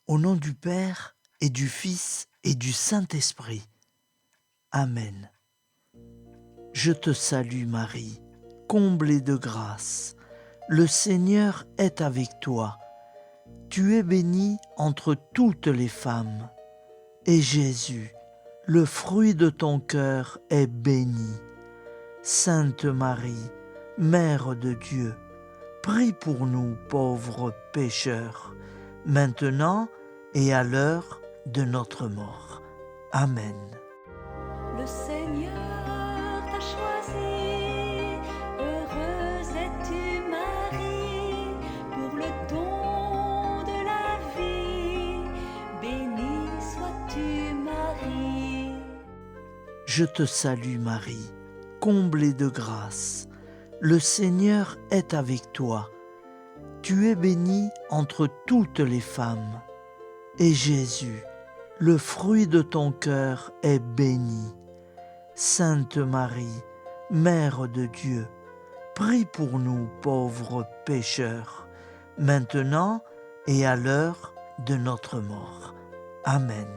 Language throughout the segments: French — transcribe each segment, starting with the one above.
Au nom du Père et du Fils et du Saint-Esprit. Amen. Je te salue Marie, comblée de grâce. Le Seigneur est avec toi. Tu es bénie entre toutes les femmes. Et Jésus, le fruit de ton cœur, est béni. Sainte Marie, Mère de Dieu, prie pour nous pauvres pécheurs, maintenant et à l'heure de notre mort. Amen. Le Seigneur t'a choisi, heureuse es-tu Marie, pour le don de la vie, bénie sois-tu Marie. Je te salue Marie, comblée de grâce. Le Seigneur est avec toi. Tu es bénie entre toutes les femmes. Et Jésus, le fruit de ton cœur, est béni. Sainte Marie, Mère de Dieu, prie pour nous pauvres pécheurs, maintenant et à l'heure de notre mort. Amen.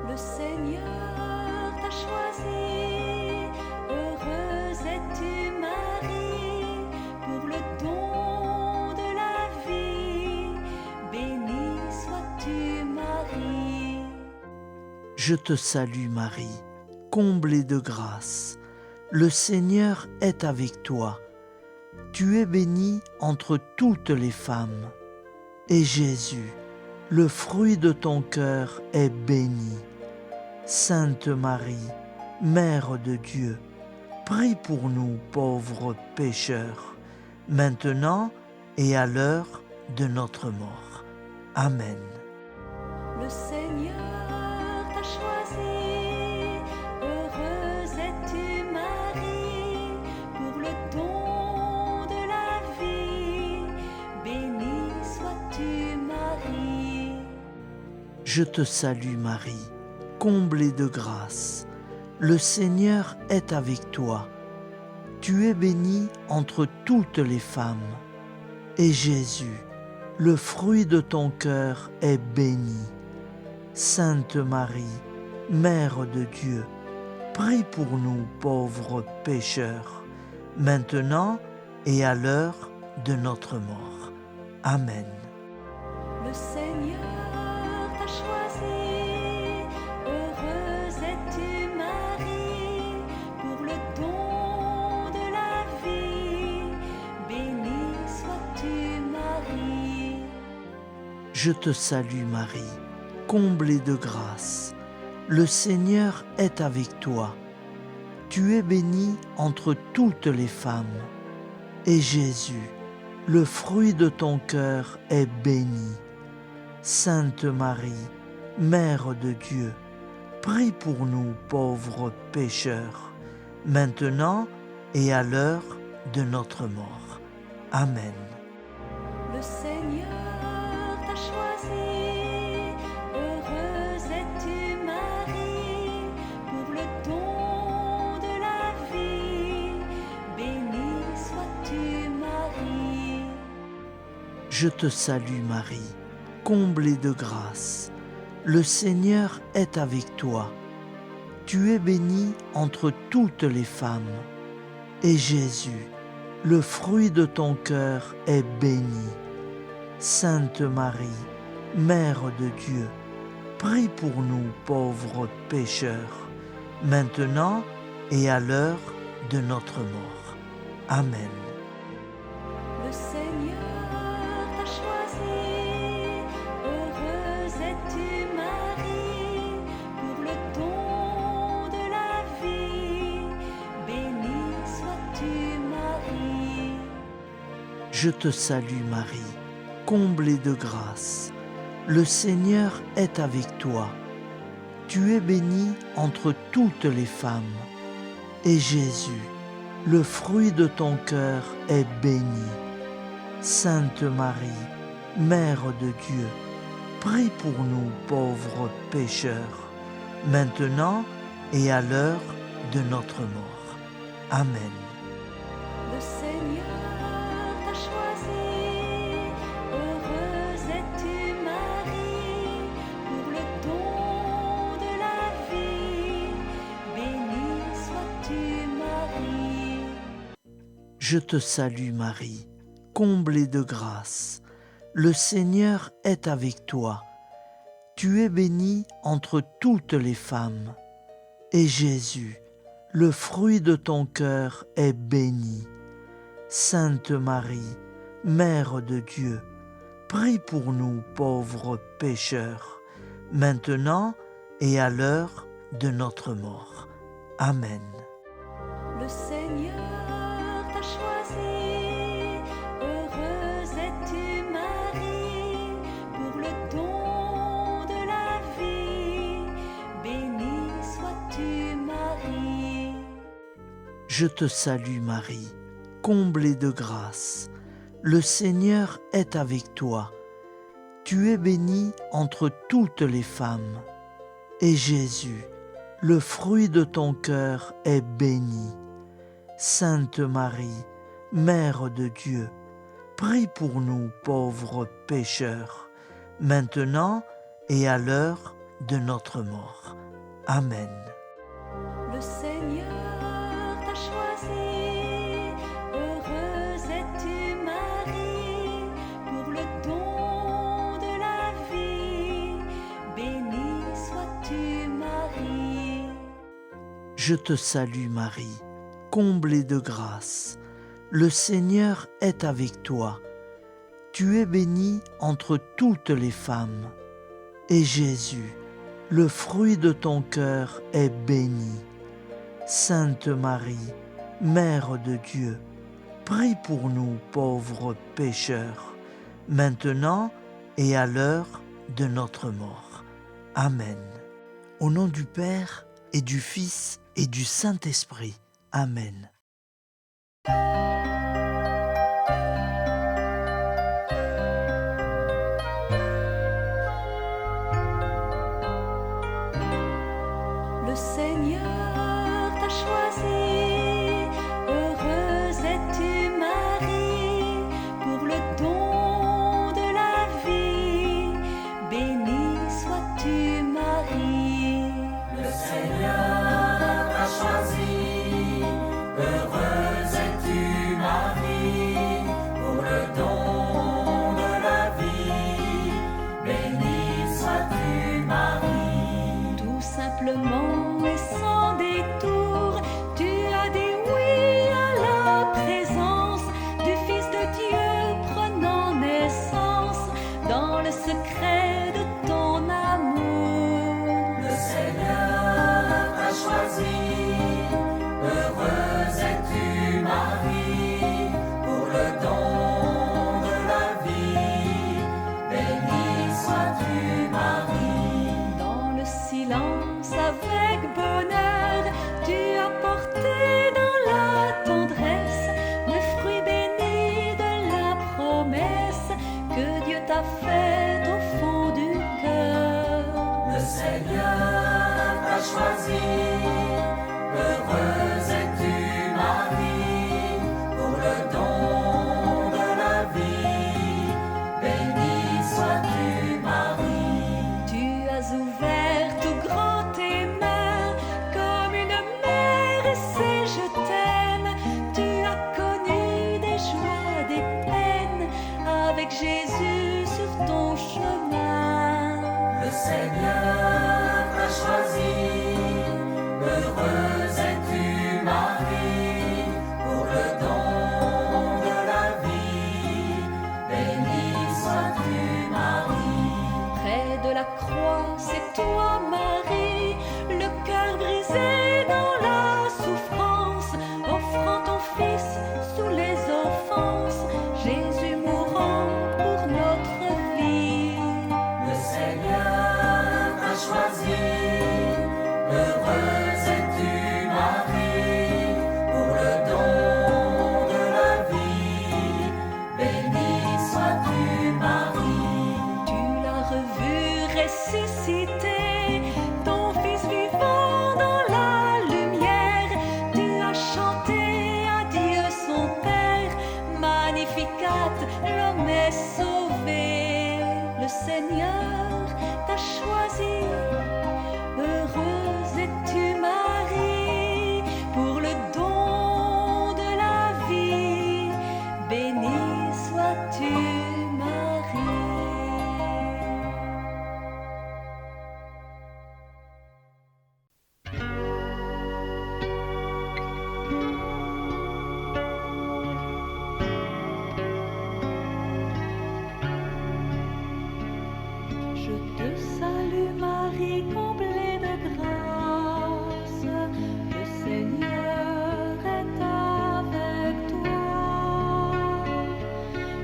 Le Seigneur t'a choisi, heureuse es-tu Marie, pour le don de la vie, bénie sois-tu Marie. Je te salue Marie, comblée de grâce. Le Seigneur est avec toi. Tu es bénie entre toutes les femmes. Et Jésus, le fruit de ton cœur, est béni. Sainte Marie, Mère de Dieu, prie pour nous pauvres pécheurs, maintenant et à l'heure de notre mort. Amen. Le Seigneur t'a choisi, heureuse es-tu Marie, pour le don de la vie, bénie sois-tu Marie. Je te salue Marie, comblée de grâce. Le Seigneur est avec toi. Tu es bénie entre toutes les femmes. Et Jésus, le fruit de ton cœur, est béni. Sainte Marie, Mère de Dieu, prie pour nous pauvres pécheurs, maintenant et à l'heure de notre mort. Amen. Le Seigneur t'a choisi, heureuse es-tu Marie, pour le don de la vie, bénie sois-tu Marie. Je te salue Marie, comblée de grâce. Le Seigneur est avec toi. Tu es bénie entre toutes les femmes. Et Jésus, le fruit de ton cœur, est béni. Sainte Marie, Mère de Dieu, prie pour nous pauvres pécheurs, maintenant et à l'heure de notre mort. Amen. Le Seigneur t'a choisi, heureuse es-tu Marie, pour le don de la vie, bénie sois-tu Marie. Je te salue Marie, comblée de grâce. Le Seigneur est avec toi. Tu es bénie entre toutes les femmes. Et Jésus, le fruit de ton cœur, est béni. Sainte Marie, Mère de Dieu, prie pour nous pauvres pécheurs, maintenant et à l'heure de notre mort. Amen. Le Seigneur t'a choisi, heureuse es-tu Marie, pour le don de la vie, bénie sois-tu Marie. Je te salue Marie, comblée de grâce. Le Seigneur est avec toi. Tu es bénie entre toutes les femmes. Et Jésus, le fruit de ton cœur, est béni. Sainte Marie, Mère de Dieu, prie pour nous pauvres pécheurs, maintenant et à l'heure de notre mort. Amen. Le Seigneur t'a choisi, heureuse es-tu Marie, Je te salue Marie, comblée de grâce. Le Seigneur est avec toi. Tu es bénie entre toutes les femmes. Et Jésus, le fruit de ton cœur, est béni. Sainte Marie, Mère de Dieu, prie pour nous pauvres pécheurs, maintenant et à l'heure de notre mort. Amen. Le Seigneur t'a choisi, heureuse es-tu Marie, pour le don de la vie, bénie sois-tu Marie. Je te salue Marie, comblée de grâce. Le Seigneur est avec toi. Tu es bénie entre toutes les femmes. Et Jésus, le fruit de ton cœur, est béni. Sainte Marie, Mère de Dieu, prie pour nous pauvres pécheurs, maintenant et à l'heure de notre mort. Amen. Le Seigneur t'a choisi, heureuse es-tu Marie, pour le don de la vie, bénie sois-tu Marie. Je te salue Marie, comblée de grâce. Le Seigneur est avec toi. Tu es bénie entre toutes les femmes. Et Jésus, le fruit de ton cœur, est béni. Sainte Marie, Mère de Dieu, prie pour nous pauvres pécheurs, maintenant et à l'heure de notre mort. Amen. Au nom du Père et du Fils et du Saint-Esprit. Amen. Le Seigneur t'a choisi, heureuse es-tu Marie, pour le don de la vie, bénie sois-tu Marie. Le Seigneur t'a choisi, heureuse es-tu sois-tu Marie. Je te salue Marie, comblée de grâce, le Seigneur est avec toi.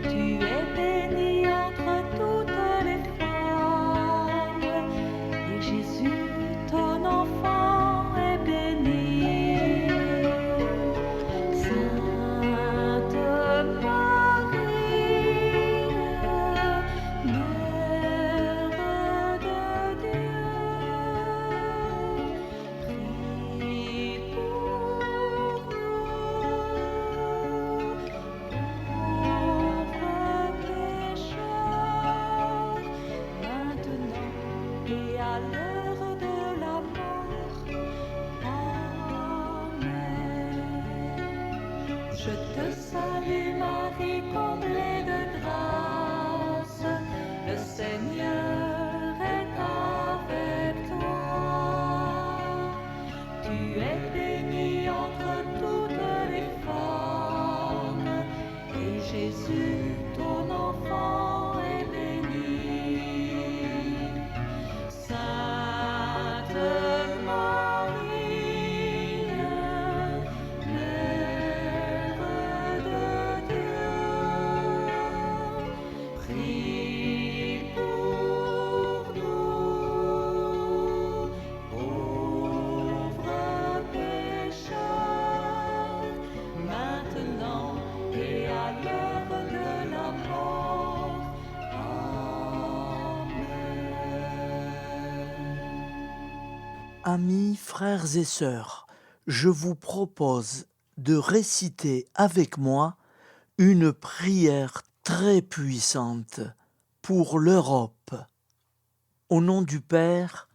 Tu es bénie entre toutes les femmes, et Jésus, ton enfant, est béni. Sainte Marie, Mère de Dieu, prie pour nous, pauvres pécheurs, maintenant et à l'heure de la mort. Amen. Je te salue Marie, comblée de grâce, le Seigneur est avec toi. Tu es bénie entre toutes les femmes, et Jésus, ton enfant, est béni. Sainte Marie, Mère de Dieu, prie pour nous, pauvres pécheurs, maintenant et à l'heure de la mort. Amen. Amis, frères et sœurs, je vous propose de réciter avec moi une prière très puissante pour l'Europe. Au nom du Père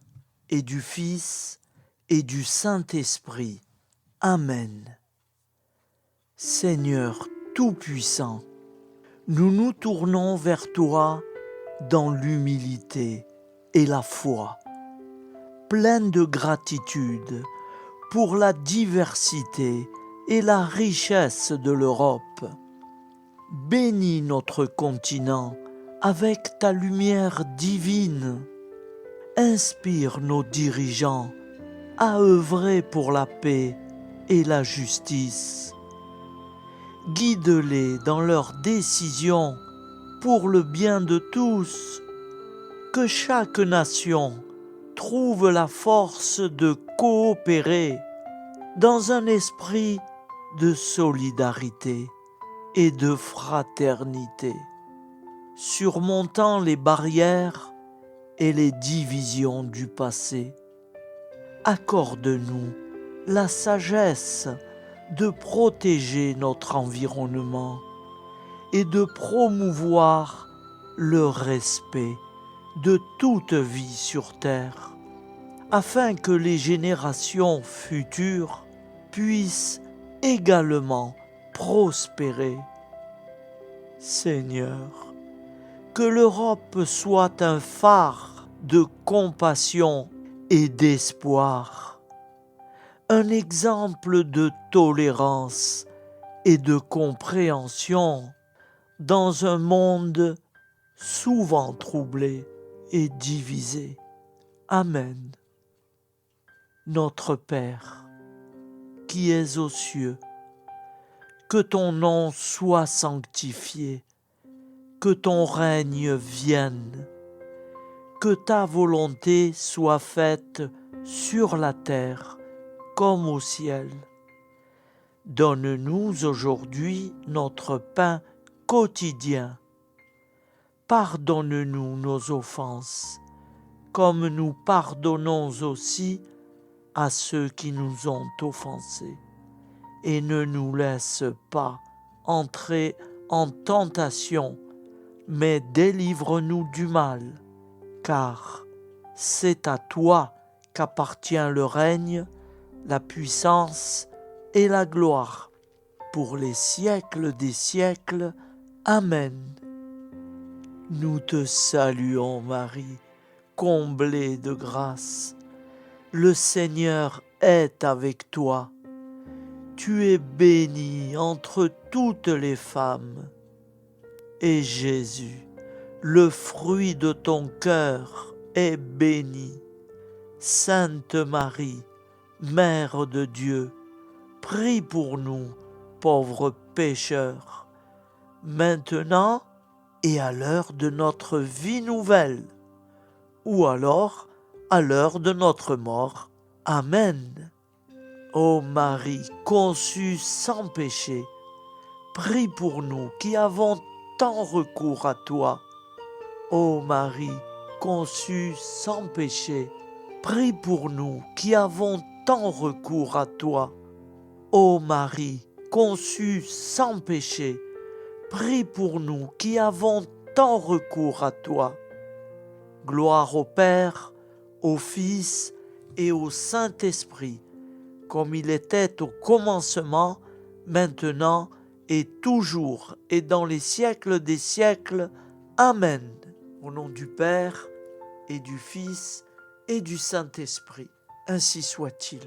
et du Fils et du Saint-Esprit. Amen. Seigneur Tout-Puissant, nous nous tournons vers toi dans l'humilité et la foi, plein de gratitude pour la diversité et la richesse de l'Europe. Bénis notre continent avec ta lumière divine. Inspire nos dirigeants à œuvrer pour la paix et la justice. Guide-les dans leurs décisions pour le bien de tous. Que chaque nation trouve la force de coopérer dans un esprit de solidarité et de fraternité, surmontant les barrières et les divisions du passé. Accorde-nous la sagesse de protéger notre environnement et de promouvoir le respect de toute vie sur terre, afin que les générations futures puissent également prospérer. Seigneur, que l'Europe soit un phare de compassion et d'espoir, un exemple de tolérance et de compréhension dans un monde souvent troublé et divisé. Amen. Notre Père, qui es aux cieux, que ton nom soit sanctifié, que ton règne vienne, que ta volonté soit faite sur la terre comme au ciel. Donne-nous aujourd'hui notre pain quotidien. Pardonne-nous nos offenses, comme nous pardonnons aussi à ceux qui nous ont offensés. Et ne nous laisse pas entrer en tentation, mais délivre-nous du mal, car c'est à toi qu'appartient le règne, la puissance et la gloire, pour les siècles des siècles. Amen. Nous te saluons, Marie, comblée de grâce. Le Seigneur est avec toi. Tu es bénie entre toutes les femmes. Et Jésus, le fruit de ton cœur, est béni. Sainte Marie, Mère de Dieu, prie pour nous, pauvres pécheurs, maintenant et à l'heure de notre vie nouvelle, ou alors à l'heure de notre mort. Amen. Ô Marie conçue sans péché, prie pour nous qui avons tant recours à toi. Ô Marie conçue sans péché, prie pour nous qui avons tant recours à toi. Ô Marie conçue sans péché, prie pour nous qui avons tant recours à toi. Gloire au Père, au Fils et au Saint-Esprit, comme il était au commencement, maintenant et toujours et dans les siècles des siècles. Amen. Au nom du Père et du Fils et du Saint-Esprit, ainsi soit-il.